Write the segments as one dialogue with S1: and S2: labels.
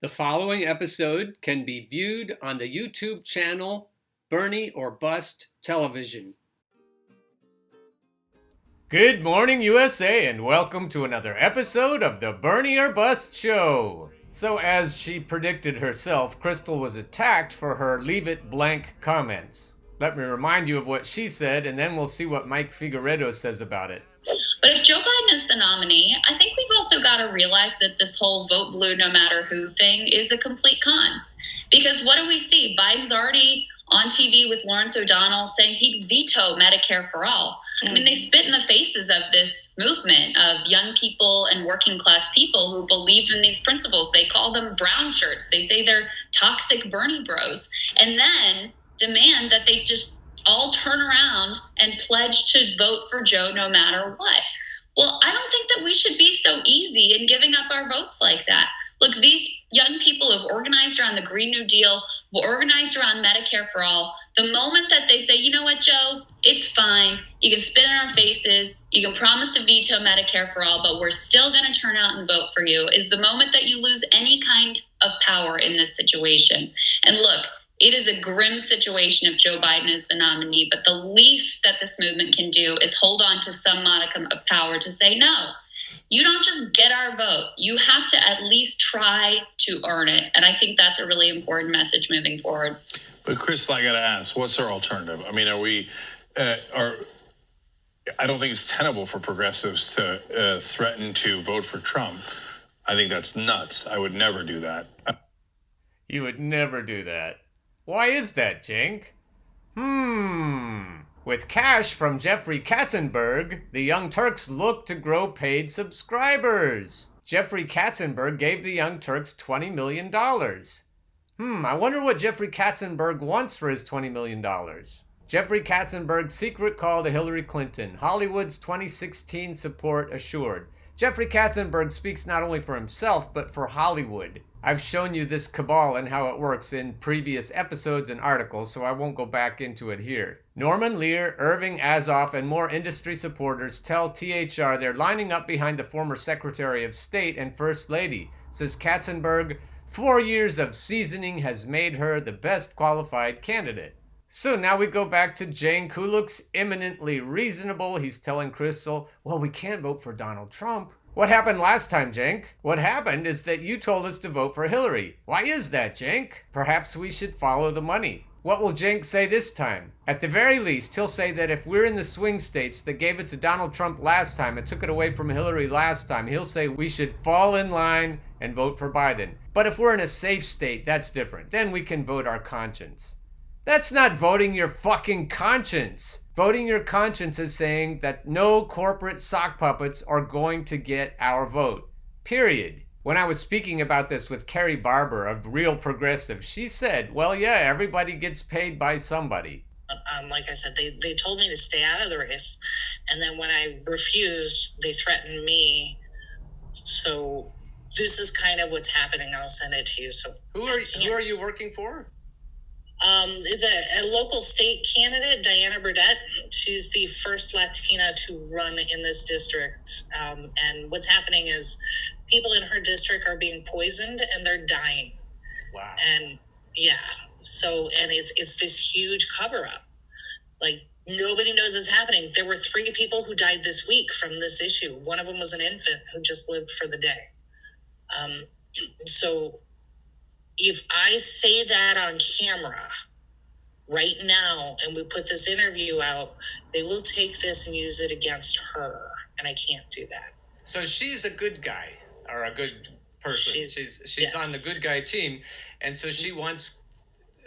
S1: The following episode can be viewed on the YouTube channel Bernie or Bust Television.
S2: Good morning, USA, and welcome to another episode of the Bernie or Bust Show. So, as she predicted herself, Crystal was attacked for her leave it blank comments. Let me remind you of what she said, and then we'll see what Mike Figueredo says about it.
S3: But if Joe Biden is the nominee, I think we've also got to realize that this whole vote blue no matter who thing is a complete con. Because what do we see? Biden's already on TV with Lawrence O'Donnell saying he'd veto Medicare for all. I mean, they spit in the faces of this movement of young people and working class people who believe in these principles. They call them brown shirts. They say they're toxic Bernie bros. And then demand that they just all turn around and pledge to vote for Joe no matter what. Well, I don't think that we should be so easy in giving up our votes like that. Look, these young people have organized around the Green New Deal, organized around Medicare for all. The moment that they say, you know what, Joe, it's fine. You can spit in our faces. You can promise to veto Medicare for all, but we're still going to turn out and vote for you, is the moment that you lose any kind of power in this situation. And look, it is a grim situation if Joe Biden is the nominee, but the least that this movement can do is hold on to some modicum of power to say, no, you don't just get our vote. You have to at least try to earn it. And I think that's a really important message moving forward.
S4: But Crystal, I got to ask, what's our alternative? I mean, I don't think it's tenable for progressives to threaten to vote for Trump. I think that's nuts. I would never do that.
S2: You would never do that. Why is that, Jink? With cash from Jeffrey Katzenberg, the Young Turks look to grow paid subscribers. Jeffrey Katzenberg gave the Young Turks $20 million. I wonder what Jeffrey Katzenberg wants for his $20 million. Jeffrey Katzenberg's secret call to Hillary Clinton. Hollywood's 2016 support assured. Jeffrey Katzenberg speaks not only for himself, but for Hollywood. I've shown you this cabal and how it works in previous episodes and articles, so I won't go back into it here. Norman Lear, Irving Azoff, and more industry supporters tell THR they're lining up behind the former Secretary of State and First Lady. Says Katzenberg, 4 years of seasoning has made her the best qualified candidate. So now we go back to Cenk, who looks eminently reasonable. He's telling Crystal, well, we can't vote for Donald Trump. What happened last time, Cenk? What happened is that you told us to vote for Hillary. Why is that, Cenk? Perhaps we should follow the money. What will Cenk say this time? At the very least, he'll say that if we're in the swing states that gave it to Donald Trump last time and took it away from Hillary last time, he'll say we should fall in line and vote for Biden. But if we're in a safe state, that's different. Then we can vote our conscience. That's not voting your fucking conscience. Voting your conscience is saying that no corporate sock puppets are going to get our vote. Period. When I was speaking about this with Carrie Barber of Real Progressive, she said, well, yeah, everybody gets paid by somebody.
S5: Like I said, they told me to stay out of the race. And then when I refused, they threatened me. So this is kind of what's happening. I'll send it to you. So
S2: Who are you working for?
S5: It's a local state candidate, Diana Burdett. She's the first Latina to run in this district. And what's happening is people in her district are being poisoned and they're dying.
S2: Wow.
S5: And yeah, and it's this huge cover up. Like nobody knows it's happening. There were 3 people who died this week from this issue. One of them was an infant who just lived for the day. So if I say that on camera right now and we put this interview out, they will take this and use it against her. And I can't do that.
S2: So she's a good guy or a good person. She's
S5: yes.
S2: on the good guy team. And so she wants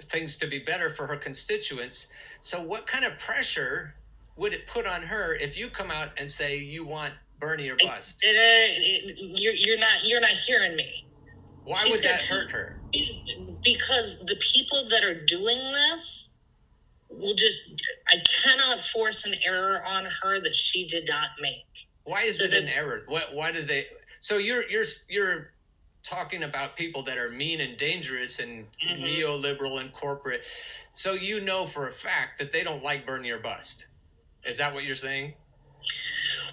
S2: things to be better for her constituents. So what kind of pressure would it put on her if you come out and say you want Bernie or bust?
S5: You're not hearing me.
S2: Why would that hurt her?
S5: Because the people that are doing this will I cannot force an error on her that she did not make.
S2: Why is it an error? Why do they? So you're talking about people that are mean and dangerous and neoliberal and corporate. So you know for a fact that they don't like Bernie or bust. Is that what you're saying?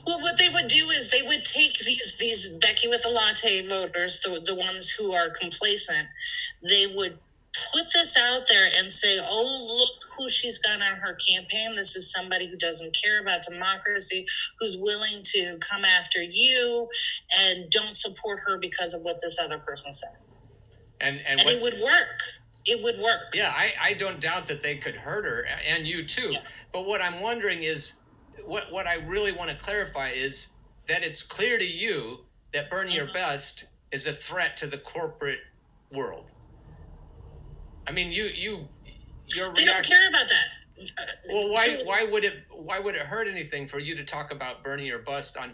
S5: Well, what they would do is they would take these Becky with the latte voters, the ones who are complacent. They would put this out there and say, "Oh, look who she's got on her campaign. This is somebody who doesn't care about democracy, who's willing to come after you, and don't support her because of what this other person said." And it would work. It would work.
S2: Yeah, I don't doubt that they could hurt her, and you too. Yeah. But what I'm wondering is, what I really want to clarify is that it's clear to you that Bernie or Bust is a threat to the corporate world. I mean, your
S5: they don't care about that.
S2: Well, why would it hurt anything for you to talk about Bernie or Bust on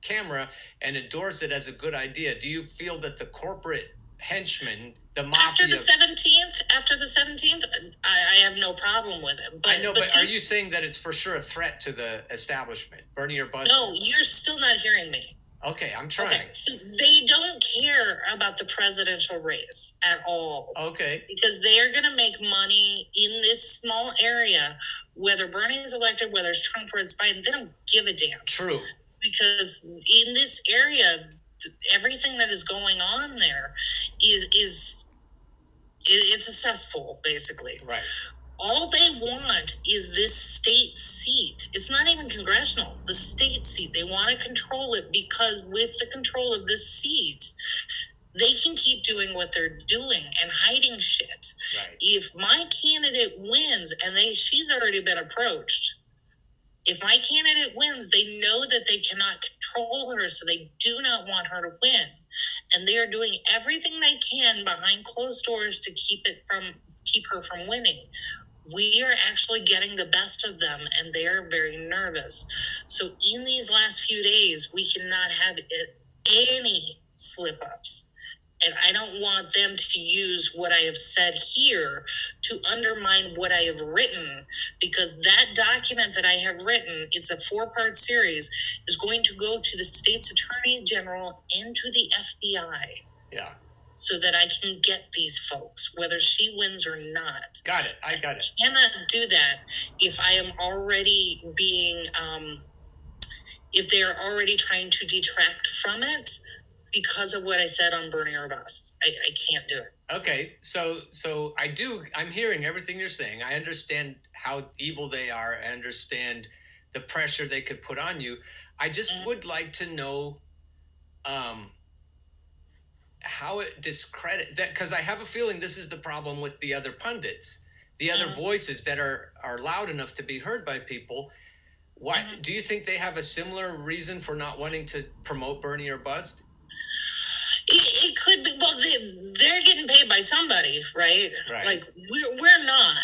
S2: camera and endorse it as a good idea? Do you feel that the corporate henchmen, the mafia...
S5: After the 17th, I have no problem with it.
S2: I know, but are you saying that it's for sure a threat to the establishment, Bernie or Bust?
S5: No, you're still not hearing me.
S2: Okay, I'm trying.
S5: Okay, so they don't care about the presidential race at all.
S2: Okay.
S5: Because they're going to make money in this small area, whether Bernie is elected, whether it's Trump or it's Biden, they don't give a damn.
S2: True.
S5: Because in this area, everything that is going on there is it's a cesspool, basically.
S2: Right.
S5: All they want is this state seat. It's not even congressional, the state seat. They want to control it because with the control of this seat, they can keep doing what they're doing and hiding shit.
S2: Right.
S5: If my candidate wins, and she's already been approached, if my candidate wins, they know that they cannot control her, so they do not want her to win. And they are doing everything they can behind closed doors to keep her from winning. We are actually getting the best of them, and they are very nervous. So in these last few days, we cannot have any slip-ups. And I don't want them to use what I have said here to undermine what I have written, because that document that I have written, it's a 4-part series, is going to go to the state's attorney general and to the FBI.
S2: Yeah.
S5: So that I can get these folks, whether she wins or not.
S2: Got it. I got it.
S5: I cannot do that if I am already being, if they are already trying to detract from it because of what I said on Bernie or Bust. I can't do it.
S2: Okay, so I'm hearing everything you're saying. I understand how evil they are. I understand the pressure they could put on you. I just would like to know how it discredit that, because I have a feeling this is the problem with the other pundits, the other voices that are loud enough to be heard by people. Why do you think they have a similar reason for not wanting to promote Bernie or Bust?
S5: It could be. Well, they're getting paid by somebody, right? Like we're not.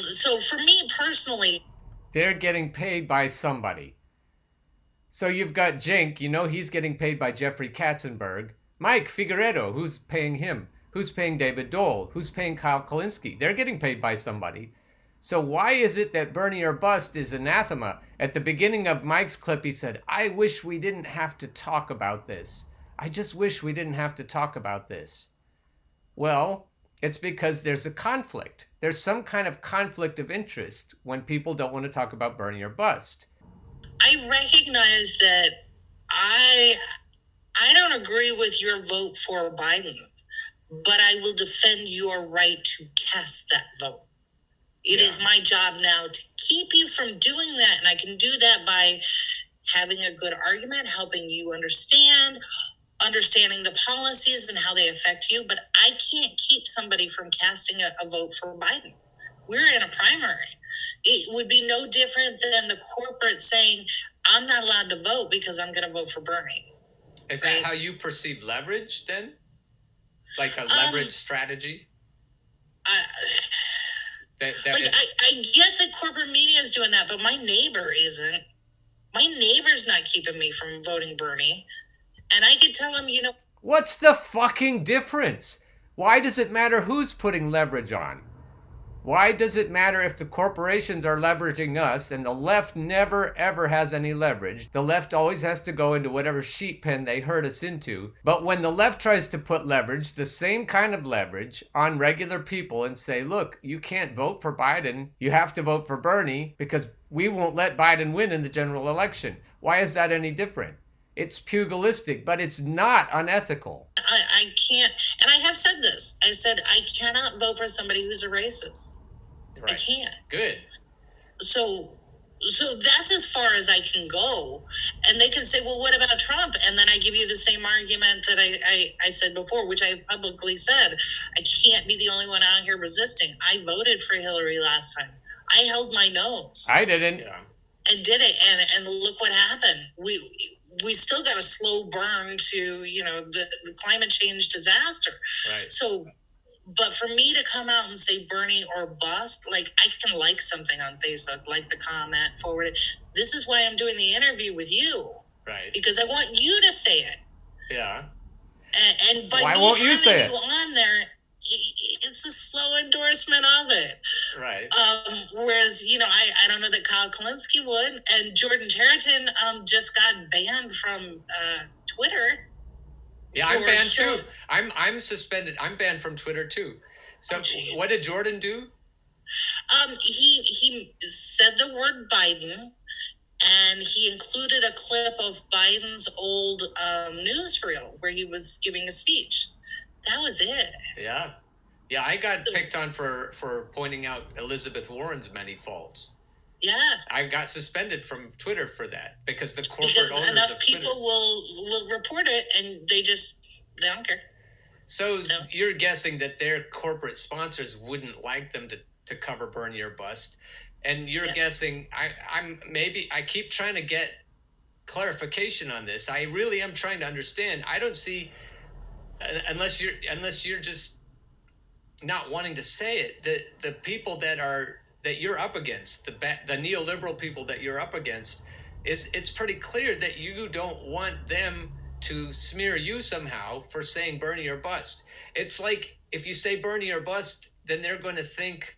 S5: So for me personally,
S2: they're getting paid by somebody. So you've got Jink, he's getting paid by Jeffrey Katzenberg. Mike Figueredo, who's paying him? Who's paying David Dole? Who's paying Kyle Kalinske? They're getting paid by somebody. So why is it that Bernie or Bust is anathema? At the beginning of Mike's clip, he said, "I wish we didn't have to talk about this. I just wish we didn't have to talk about this." Well, it's because there's a conflict. There's some kind of conflict of interest when people don't want to talk about Bernie or Bust.
S5: I recognize that I don't agree with your vote for Biden, but I will defend your right to cast that vote. It is my job now to keep you from doing that, and I can do that by having a good argument, helping you understanding the policies and how they affect you, but I can't keep somebody from casting a vote for Biden. We're in a primary. It would be no different than the corporate saying, "I'm not allowed to vote because I'm going to vote for Bernie."
S2: Is that how you perceive leverage then? Like a leverage strategy?
S5: I get that corporate media is doing that, but my neighbor isn't. My neighbor's not keeping me from voting Bernie. And I could tell him,
S2: What's the fucking difference? Why does it matter who's putting leverage on? Why does it matter if the corporations are leveraging us and the left never ever has any leverage? The left always has to go into whatever sheep pen they herd us into. But when the left tries to put leverage, the same kind of leverage, on regular people and say, look, you can't vote for Biden. You have to vote for Bernie because we won't let Biden win in the general election. Why is that any different? It's pugilistic, but it's not unethical.
S5: I can't, and I have said this. I've said I cannot vote for somebody who's a racist.
S2: Right.
S5: I can't.
S2: Good.
S5: So that's as far as I can go. And they can say, well, what about Trump? And then I give you the same argument that I said before, which I publicly said. I can't be the only one out here resisting. I voted for Hillary last time. I held my nose.
S2: I didn't.
S5: Yeah. And did it. And look what happened. We still got a slow burn to, the climate change disaster.
S2: Right.
S5: So, but for me to come out and say Bernie or bust, like I can like something on Facebook, like the comment, forward it. This is why I'm doing the interview with you.
S2: Right.
S5: Because I want you to say it.
S2: Yeah.
S5: And by
S2: why
S5: me
S2: won't you
S5: having
S2: say it?
S5: you on there, it's a slow endorsement of it.
S2: Right.
S5: Whereas, I don't know that Kyle Kalinske would. And Jordan Territon just got banned from Twitter.
S2: Yeah, I'm banned too. I'm suspended. I'm banned from Twitter too. So what did Jordan do?
S5: He said the word Biden, and he included a clip of Biden's old newsreel where he was giving a speech. That was it.
S2: Yeah. Yeah, I got picked on for pointing out Elizabeth Warren's many faults.
S5: Yeah.
S2: I got suspended from Twitter for that because the corporate
S5: because
S2: owners
S5: enough
S2: of
S5: people
S2: Twitter
S5: will report it, and they don't care.
S2: So you're guessing that their corporate sponsors wouldn't like them to cover Bernie or bust, and you're guessing I keep trying to get clarification on this. I really am trying to understand. I don't see unless you're just not wanting to say it. The people that you're up against, the neoliberal people that you're up against, it's pretty clear that you don't want them to smear you somehow for saying Bernie or bust. It's like if you say Bernie or bust, then they're going to think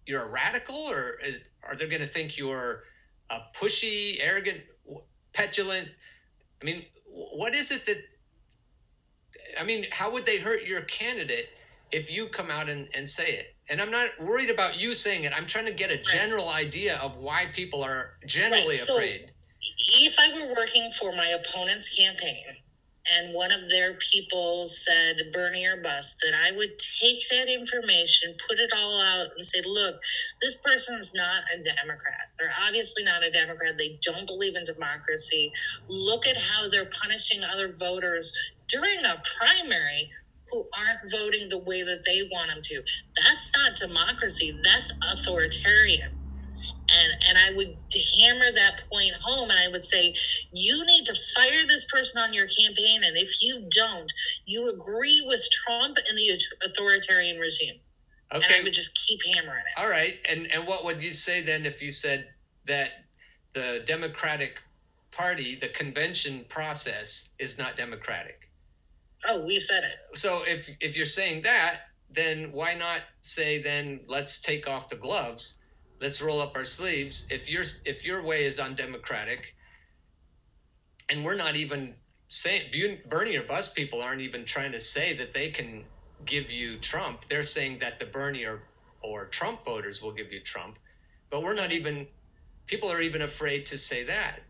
S2: you're a radical, or are they going to think you're a pushy, arrogant, petulant? I mean, what is it that? I mean, how would they hurt your candidate if you come out and say it? And I'm not worried about you saying it. I'm trying to get a general idea of why people are generally afraid.
S5: If I were working for my opponent's campaign and one of their people said Bernie or bust, that I would take that information, put it all out and say, look, this person's not a Democrat. They're obviously not a Democrat. They don't believe in democracy. Look at how they're punishing other voters during a primary who aren't voting the way that they want them to. That's not democracy. That's authoritarian. And I would hammer that point home, and I would say, you need to fire this person on your campaign, and if you don't, you agree with Trump and the authoritarian regime. Okay. And I would just keep hammering it.
S2: All right. And what would you say then if you said that the Democratic Party, the convention process, is not democratic?
S5: Oh, we've said it.
S2: So if you're saying that, then why not say then let's take off the gloves? Let's roll up our sleeves. If your way is undemocratic, and we're not even saying Bernie or bust people aren't even trying to say that they can give you Trump. They're saying that the Bernie or Trump voters will give you Trump, but we're not even. People are even afraid to say that.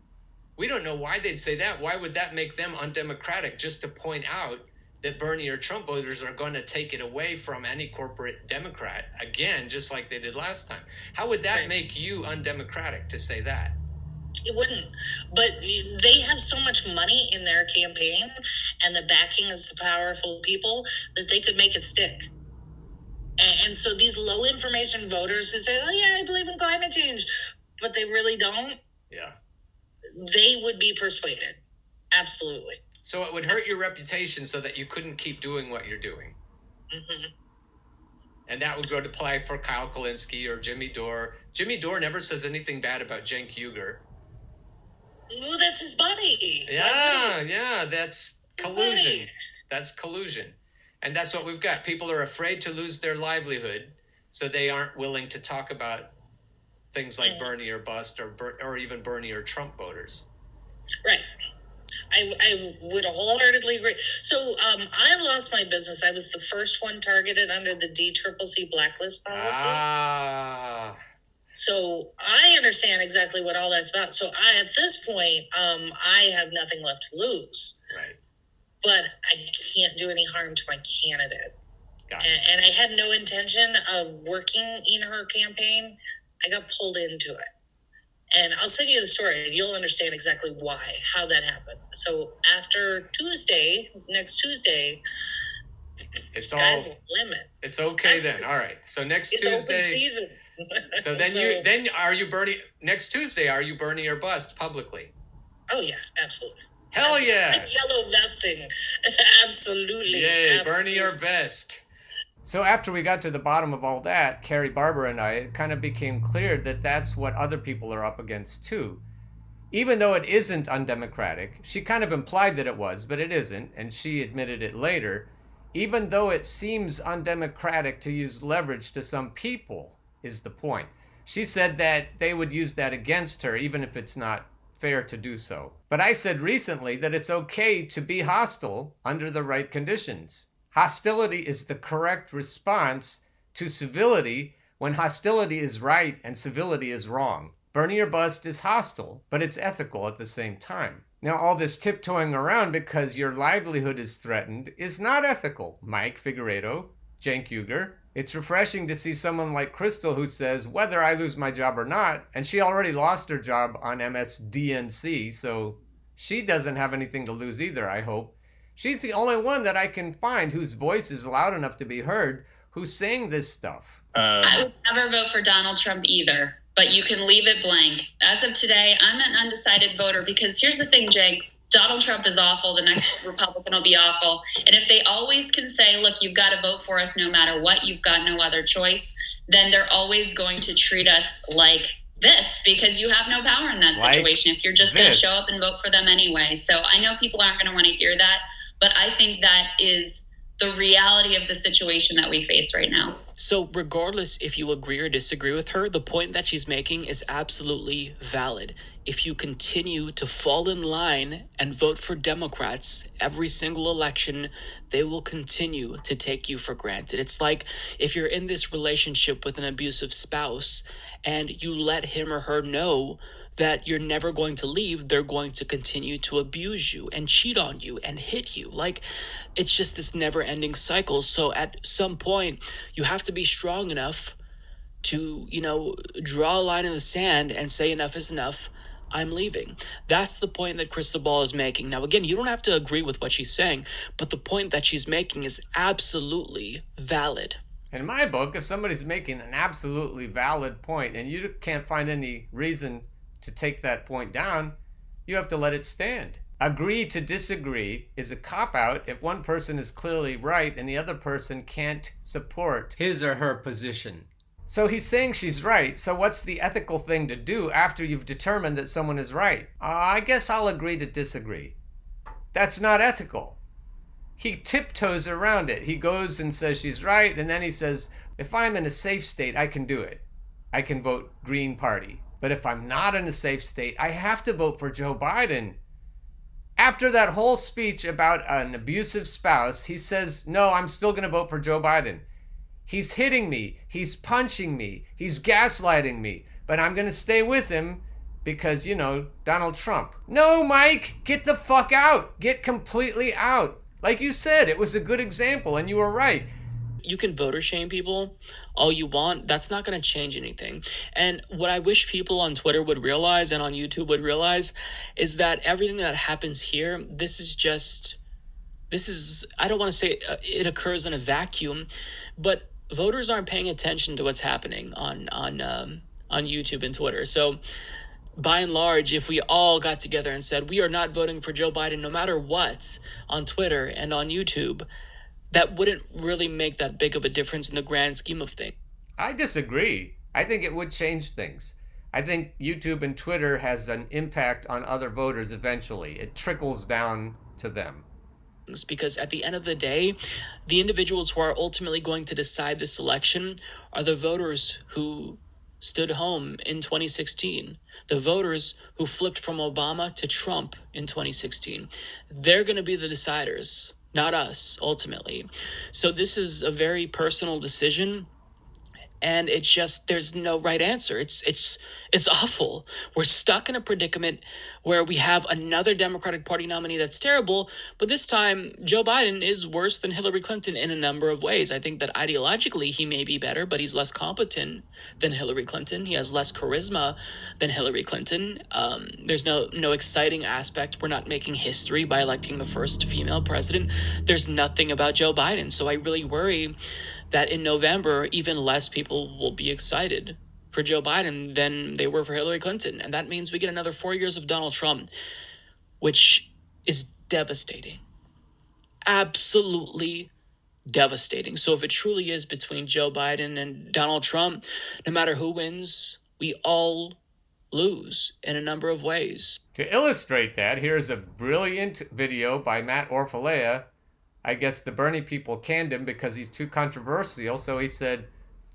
S2: We don't know why they'd say that. Why would that make them undemocratic? Just to point out that Bernie or Trump voters are going to take it away from any corporate Democrat again, just like they did last time. How would that make you undemocratic to say that?
S5: It wouldn't. But they have so much money in their campaign and the backing of some powerful people that they could make it stick. And so these low information voters who say, oh yeah, I believe in climate change, but they really don't.
S2: Yeah.
S5: They would be persuaded. Absolutely.
S2: So it would hurt your reputation so that you couldn't keep doing what you're doing.
S5: Mm-hmm.
S2: And that would go to play for Kyle Kalinske or Jimmy Dore. Jimmy Dore never says anything bad about Cenk Uygur.
S5: Oh, that's his buddy.
S2: Yeah, that's collusion. That's collusion. And that's what we've got. People are afraid to lose their livelihood So they aren't willing to talk about things like Bernie or bust, or even Bernie or Trump voters.
S5: Right. I would wholeheartedly agree. So I lost my business. I was the first one targeted under the DCCC blacklist policy. So I understand exactly what all that's about. So at this point, I have nothing left to lose.
S2: Right.
S5: But I can't do any harm to my candidate. And I had no intention of working in her campaign. I got pulled into it. And I'll send you the story, and you'll understand exactly how that happened. So after next Tuesday, sky's the limit.
S2: It's okay then. All right. So next Tuesday.
S5: It's open season.
S2: So then are you Bernie? Next Tuesday, are you Bernie or bust publicly?
S5: Oh yeah, absolutely.
S2: Hell yeah!
S5: Yellow vesting, absolutely.
S2: Yay,
S5: absolutely.
S2: Bernie or vest. So after we got to the bottom of all that, Carrie Barber and I, it kind of became clear that that's what other people are up against too. Even though it isn't undemocratic, she kind of implied that it was, but it isn't, and she admitted it later. Even though it seems undemocratic to use leverage to some people, is the point. She said that they would use that against her, even if it's not fair to do so. But I said recently that it's okay to be hostile under the right conditions. Hostility is the correct response to civility when hostility is right and civility is wrong. Bernie or bust is hostile, but it's ethical at the same time. Now, all this tiptoeing around because your livelihood is threatened is not ethical. Mike Figueredo, Cenk Uygur. It's refreshing to see someone like Crystal who says, whether I lose my job or not, and she already lost her job on MSDNC, so she doesn't have anything to lose either, I hope. She's the only one that I can find whose voice is loud enough to be heard, who's saying this stuff.
S3: I would never vote for Donald Trump either, but you can leave it blank. As of today, I'm an undecided voter because here's the thing, Jake. Donald Trump is awful. The next Republican will be awful. And if they always can say, look, you've got to vote for us no matter what, you've got no other choice, then they're always going to treat us like this because you have no power in that situation if you're just going to show up and vote for them anyway. So I know people aren't going to want to hear that, but I think that is the reality of the situation that we face right now.
S6: So regardless if you agree or disagree with her, the point that she's making is absolutely valid. If you continue to fall in line and vote for Democrats every single election, they will continue to take you for granted. It's like if you're in this relationship with an abusive spouse and you let him or her know that you're never going to leave, they're going to continue to abuse you and cheat on you and hit you. Like, it's just this never-ending cycle. So at some point, you have to be strong enough to, draw a line in the sand and say enough is enough. I'm leaving. That's the point that Cristobal is making. Now, again, you don't have to agree with what she's saying, but the point that she's making is absolutely valid.
S2: In my book, if somebody's making an absolutely valid point and you can't find any reason to take that point down, you have to let it stand. Agree to disagree is a cop-out if one person is clearly right and the other person can't support his or her position. So he's saying she's right, so what's the ethical thing to do after you've determined that someone is right? I guess I'll agree to disagree. That's not ethical. He tiptoes around it. He goes and says she's right, and then he says, if I'm in a safe state, I can do it. I can vote Green Party. But if I'm not in a safe state, I have to vote for Joe Biden. After that whole speech about an abusive spouse, he says, no, I'm still going to vote for Joe Biden. He's hitting me. He's punching me. He's gaslighting me. But I'm going to stay with him because, Donald Trump. No, Mike, get the fuck out. Get completely out. Like you said, it was a good example, and you were right.
S6: You can voter shame people all you want. That's not going to change anything. And what I wish people on Twitter would realize and on YouTube would realize is that everything that happens here, this is, I don't want to say it occurs in a vacuum, but voters aren't paying attention to what's happening on YouTube and Twitter. So by and large, if we all got together and said, we are not voting for Joe Biden no matter what on Twitter and on YouTube, that wouldn't really make that big of a difference in the grand scheme of things.
S2: I disagree. I think it would change things. I think YouTube and Twitter has an impact on other voters eventually. It trickles down to them.
S6: because at the end of the day, the individuals who are ultimately going to decide this election are the voters who stood home in 2016, the voters who flipped from Obama to Trump in 2016. They're going to be the deciders, not us, ultimately. So this is a very personal decision. And it's just, there's no right answer. It's awful. We're stuck in a predicament where we have another Democratic Party nominee that's terrible, but this time Joe Biden is worse than Hillary Clinton in a number of ways. I think that ideologically he may be better, but he's less competent than Hillary Clinton. He has less charisma than Hillary Clinton. There's no exciting aspect. We're not making history by electing the first female president. There's nothing about Joe Biden. So I really worry that in November, even less people will be excited for Joe Biden than they were for Hillary Clinton. And that means we get another 4 years of Donald Trump, which is devastating. Absolutely devastating. So if it truly is between Joe Biden and Donald Trump, no matter who wins, we all lose in a number of ways.
S2: To illustrate that, here's a brilliant video by Matt Orfolia. I guess the Bernie people canned him because he's too controversial, so he said,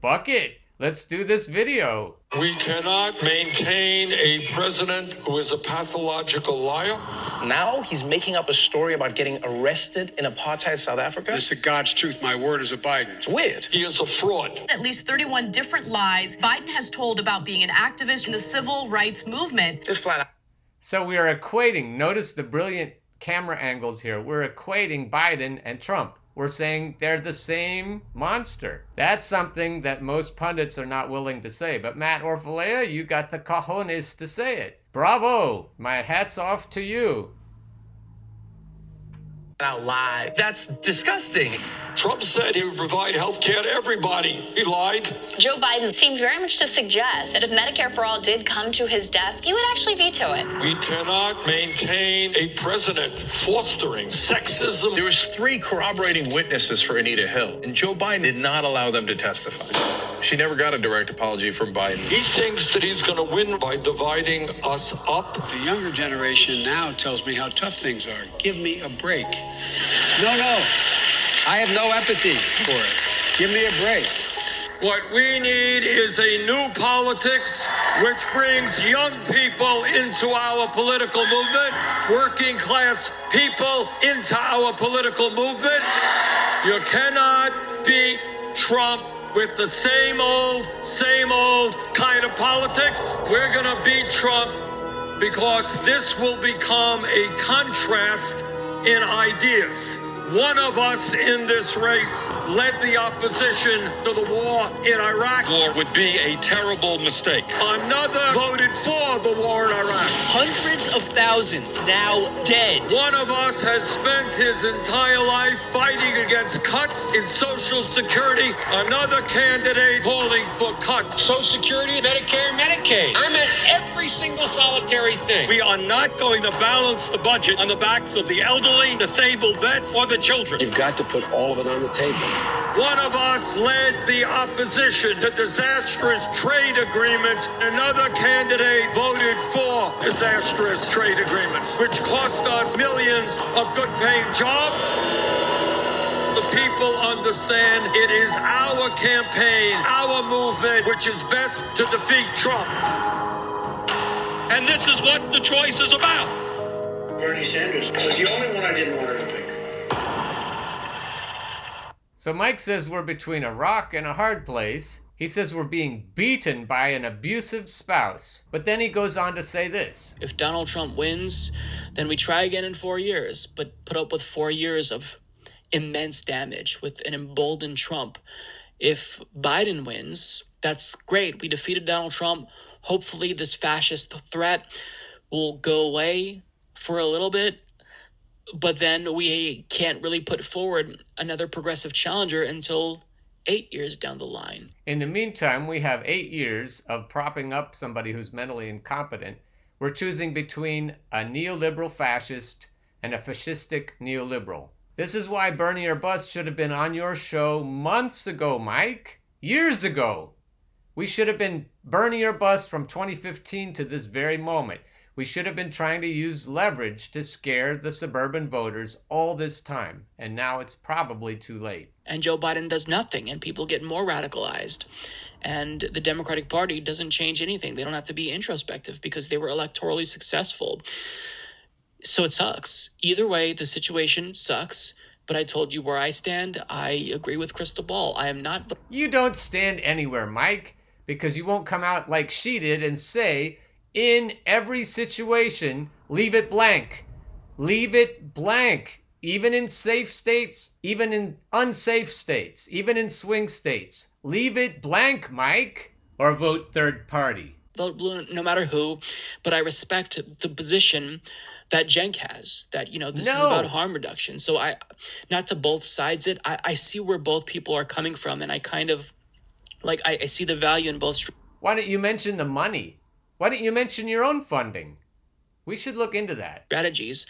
S2: fuck it, let's do this video.
S7: We cannot maintain a president who is a pathological liar.
S8: Now he's making up a story about getting arrested in apartheid South Africa.
S9: This is God's truth. My word is a Biden.
S8: It's weird.
S7: He is a fraud.
S10: At least 31 different lies Biden has told about being an activist in the civil rights movement.
S8: Just flat out.
S2: So we are equating, notice the brilliant camera angles here. We're equating Biden and Trump. We're saying they're the same monster. That's something that most pundits are not willing to say. But Matt Orfolia, you got the cojones to say it. Bravo! My hat's off to you.
S8: Out live. That's disgusting.
S7: Trump said he would provide health care to everybody. He lied.
S3: Joe Biden seemed very much to suggest that if Medicare for All did come to his desk, he would actually veto it.
S7: We cannot maintain a president fostering sexism.
S4: There was 3 corroborating witnesses for Anita Hill, and Joe Biden did not allow them to testify. She never got a direct apology from Biden.
S7: He thinks that he's going to win by dividing us up.
S9: The younger generation now tells me how tough things are. Give me a break. No. I have no empathy for it. Give me a break.
S7: What we need is a new politics which brings young people into our political movement, working class people into our political movement. You cannot beat Trump with the same old kind of politics. We're going to beat Trump because this will become a contrast in ideas. One of us in this race led the opposition to the war in Iraq.
S11: War would be a terrible mistake.
S7: Another voted for the war in Iraq.
S6: Hundreds of thousands now dead.
S7: One of us has spent his entire life fighting against cuts in Social Security. Another candidate calling for cuts.
S12: Social Security, Medicare, Medicaid. I'm at every single solitary thing.
S7: We are not going to balance the budget on the backs of the elderly, disabled vets, or the children.
S12: You've got to put all of it on the table.
S7: One of us led the opposition to disastrous trade agreements. Another candidate voted for disastrous trade agreements, which cost us millions of good-paying jobs. The people understand it is our campaign, our movement, which is best to defeat Trump.
S11: And this is what the choice is about.
S12: Bernie Sanders was the only one I didn't want her to pick.
S2: So Mike says we're between a rock and a hard place. He says we're being beaten by an abusive spouse. But then he goes on to say this.
S6: If Donald Trump wins, then we try again in 4 years, but put up with 4 years of immense damage with an emboldened Trump. If Biden wins, that's great. We defeated Donald Trump. Hopefully this fascist threat will go away for a little bit. But then we can't really put forward another progressive challenger until 8 years down the line.
S2: In the meantime, we have 8 years of propping up somebody who's mentally incompetent. We're choosing between a neoliberal fascist and a fascistic neoliberal. This is why Bernie or Bust should have been on your show months ago, Mike. Years ago. We should have been Bernie or Bust from 2015 to this very moment. We should have been trying to use leverage to scare the suburban voters all this time, and now it's probably too late.
S6: And Joe Biden does nothing, and people get more radicalized. And the Democratic Party doesn't change anything. They don't have to be introspective because they were electorally successful. So it sucks. Either way, the situation sucks. But I told you where I stand. I agree with Crystal Ball. I am not...
S2: You don't stand anywhere, Mike, because you won't come out like she did and say, in every situation, leave it blank. Leave it blank. Even in safe states, even in unsafe states, even in swing states. Leave it blank, Mike. Or vote third party.
S6: Vote blue no matter who, but I respect the position that Cenk has, that, this is about harm reduction. So not to both sides it, I see where both people are coming from, and I kind of, I see the value in both.
S2: Why don't you mention the money? Why don't you mention your own funding? We should look into that.
S6: Strategies.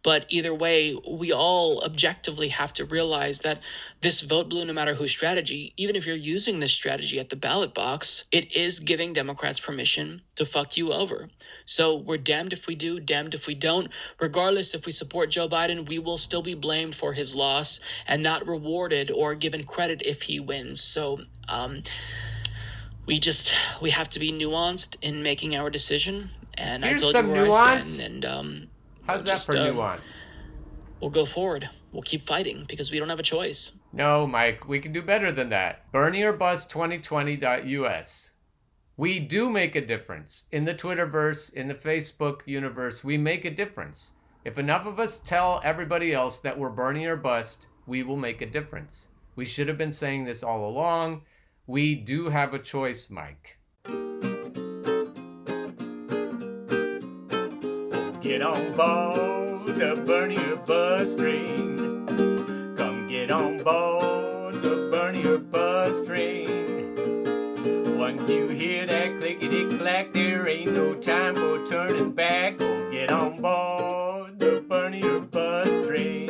S6: But either way, we all objectively have to realize that this vote blue no matter who strategy, even if you're using this strategy at the ballot box, it is giving Democrats permission to fuck you over. So we're damned if we do, damned if we don't. Regardless, if we support Joe Biden, we will still be blamed for his loss and not rewarded or given credit if he wins. So we have to be nuanced in making our decision. And
S2: Here's
S6: I told
S2: some
S6: you where
S2: nuance.
S6: I stand. And
S2: how's that for nuance?
S6: We'll go forward. We'll keep fighting because we don't have a choice.
S2: No, Mike, we can do better than that. BernieOrBust2020.us. We do make a difference. In the Twitterverse, in the Facebook universe, we make a difference. If enough of us tell everybody else that we're Bernie or Bust, we will make a difference. We should have been saying this all along. We do have a choice, Mike. Get on board the Bernie or Bust train. Come get on board the Bernie or Bust train. Once you hear that clickety-clack, there ain't no time for turning back. Go get on board the Bernie or Bust train.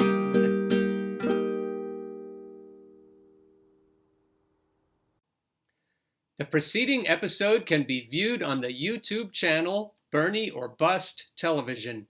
S1: The preceding episode can be viewed on the YouTube channel Bernie or Bust Television.